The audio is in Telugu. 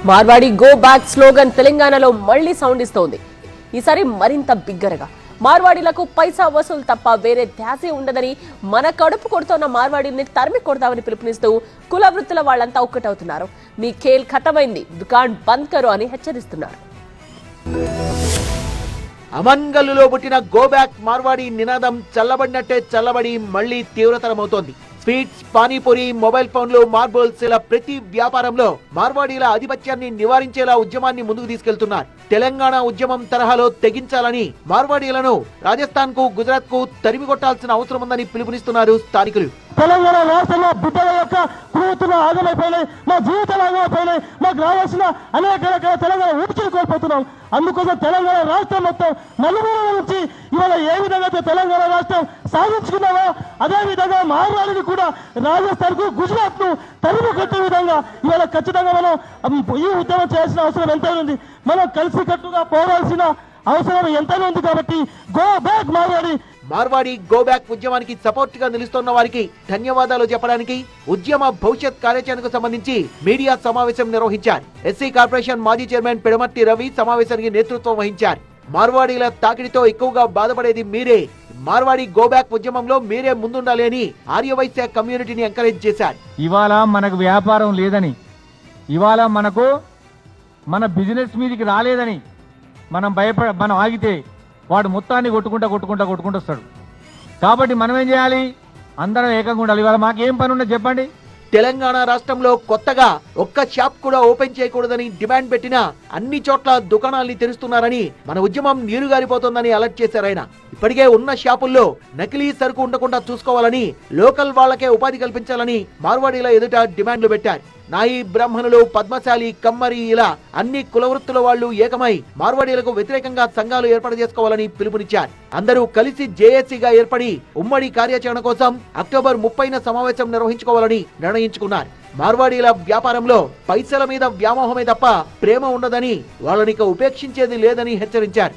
మార్వాడి గో బ్యాక్ స్లోగన్ తెలంగాణలో మళ్లీ సౌండ్ ఇస్తోంది. ఈసారి మరింత బిగ్గరగా మార్వాడీలకు పైసా వసూలు తప్ప వేరే ధ్యాసే ఉండదని, మన కడుపు కొడుతున్న మార్వాడీని తరిమి కొడతామని పిలుపునిస్తూ కుల వృత్తుల వాళ్లంతా ఒక్కటవుతున్నారు. మీ ఖేల్ ఖతమైంది, దుకాన్ బంద్ కరో అని హెచ్చరిస్తున్నారు. అమన్గల్లులో పుట్టిన గో బ్యాక్ మార్వాడి నినాదం చల్లబడినట్టే చల్లబడి మళ్లీ తీవ్రతరమవుతోంది. స్వీట్స్, పానీపూరి, మొబైల్ ఫోన్లు, మార్బుల్స్ ఇలా ప్రతి వ్యాపారంలో మార్వాడీల ఆధిపత్యాన్ని నివారించేలా ఉద్యమాన్ని ముందుకు తీసుకెళ్తున్నారు. తెలంగాణ ఉద్యమం తరహాలో తెగించాలని మార్వాడీలను రాజస్థాన్ కు, గుజరాత్ కు తరిమి కొట్టాల్సిన అవసరం ఉందని పిలుపునిస్తున్నారు స్థానికులు. తెలంగాణ రాష్ట్రంలో బిడ్డల యొక్క కుటుంబ ఆగమైపోయినాయి, మా జీవితాలు ఆగమైపోయినాయి, మాకు రావాల్సిన అనేక రకాల తెలంగాణ ఊపిరి కోల్పోతున్నాం. అందుకోసం తెలంగాణ రాష్ట్రం మొత్తం నలుమూల నుంచి ఇవాళ ఏ విధంగా తెలంగాణ రాష్ట్రం సాధించుకున్నామో అదే విధంగా మార్వాడిని కూడా రాజస్థాన్ కు, గుజరాత్ ను తరిమి కొట్టే విధంగా ఇవాళ ఖచ్చితంగా మనం ఈ ఉద్యమం చేయాల్సిన అవసరం ఎంత ఉంది. మనం కలిసికట్టుగా పోవాల్సిన అవసరం ఎంత ఉంది. కాబట్టి go back Marwari. Marwari go back ఉద్యమానికి సపోర్ట్ గా నిలుస్తున్న వారికి ధన్యవాదాలు చెప్పడానికి ఉద్యమ భవిష్యత్ కార్యాచరణకు సంబంధించి మీడియా సమావేశం నిర్వహించారు. ఎస్సీ కార్పొరేషన్ మాజీ చైర్మన్ పిడమర్తి రవి సమావేశానికి నేతృత్వం వహించారు. మార్వాడీల తాకిడితో ఎక్కువగా బాధపడేది మీరే, మార్వాడి గో బ్యాక్ ఉద్యమంలో మీరే ముందుండాలి అని ఆర్యవైశ్య కమ్యూనిటీని ఎంకరేజ్ చేశారు. ఇవాళ మనకు వ్యాపారం లేదని, ఇవాళ మనకు మన బిజినెస్ మీదకి రాలేదని మనం ఆగితే వాడు మొత్తాన్ని కొట్టుకుంటూ వస్తాడు. కాబట్టి మనం ఏం చేయాలి? అందరం ఏకంగా ఉండాలి. ఇవాళ మాకేం పని ఉన్నది చెప్పండి. తెలంగాణ రాష్ట్రంలో కొత్తగా ఒక్క షాప్ కూడా ఓపెన్ చేయకూడదని డిమాండ్ పెట్టినా అన్ని చోట్ల దుకాణాల్ని తెరుస్తున్నారని, మన ఉద్యమం నీరుగారిపోతుందని అలర్ట్ చేశారు ఆయన. ఇప్పటికే ఉన్న షాపుల్లో నకిలీ సరుకు ఉండకుండా చూసుకోవాలని, లోకల్ వాళ్లకే ఉపాధి కల్పించాలని మార్వాడీల ఎదుట డిమాండ్లు పెట్టారు. నాయి, బ్రాహ్మణులు, పద్మశాలి, కమ్మరి ఇలా అన్ని కులవృత్తుల వాళ్లు ఏకమై మార్వాడీలకు వ్యతిరేకంగా సంఘాలు ఏర్పాటు చేసుకోవాలని పిలుపునిచ్చారు. అందరూ కలిసి జేఏసీగా ఏర్పడి ఉమ్మడి కార్యాచరణ కోసం అక్టోబర్ 30న సమావేశం నిర్వహించుకోవాలని నిర్ణయించుకున్నారు. మార్వాడీల వ్యాపారంలో పైసల మీద వ్యామోహమే తప్ప ప్రేమ ఉండదని, వాళ్ళనిక ఉపేక్షించేది లేదని హెచ్చరించారు.